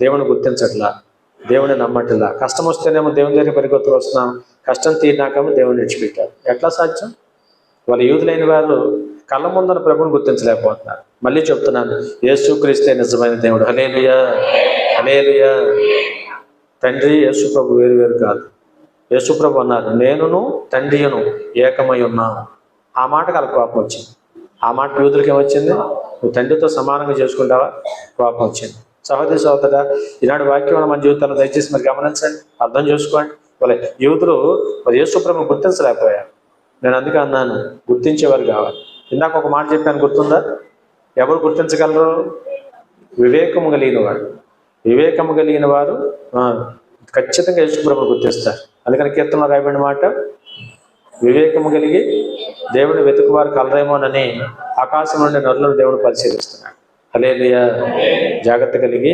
దేవుని గుర్తించట్లా, దేవుని నమ్మట్లా. కష్టం వస్తేనేమో దేవుని దగ్గర పరిగెత్తుకు వస్తున్నాం, కష్టం తీరినాకేమో దేవుని విడిచిపెట్టారు. ఎట్లా సాధ్యం? వాళ్ళ యూదులైన వారు కళ్ళ ముందర ప్రభుని గుర్తించలేకపోతున్నారు. మళ్ళీ చెప్తున్నాను, యేసుక్రీస్తే నిజమైన దేవుడు. హల్లెలూయా, హల్లెలూయా. తండ్రి యేసు ప్రభు వేరు వేరు కాదు. యేసు ప్రభు అన్నారు, నేనును తండ్రియును ఏకమై ఉన్నాను. ఆ మాటకు వాళ్ళ కోపం వచ్చింది. ఆ మాట యూదులకి ఏమొచ్చింది? నువ్వు తండ్రితో సమానంగా చేసుకుంటావా? కోపం వచ్చింది. సహోదరి సహోదరా, ఈనాడు వాక్యం మన జీవితాల్లో దయచేసి మరి గమనించండి, అర్థం చేసుకోండి. వాళ్ళ యూదులు మరి యేసు ప్రభుని గుర్తించలేకపోయారు. నేను అందుకే అన్నాను, గుర్తించేవారు కావాలి. ఇందాక ఒక మాట చెప్పాను, గుర్తుందా? ఎవరు గుర్తించగలరు? వివేకము కలిగిన వాడు. వివేకము కలిగిన వారు ఖచ్చితంగా యేసు ప్రభుని గుర్తిస్తారు. అందుకని కీర్తనలో రాయబడిన మాట, వివేకము కలిగి దేవుని వెతుకువారు కలరేమోనని ఆకాశం నుండి నరులను దేవుడు పరిశీలిస్తున్నాడు. హల్లెలూయా. జాగ్రత్త కలిగి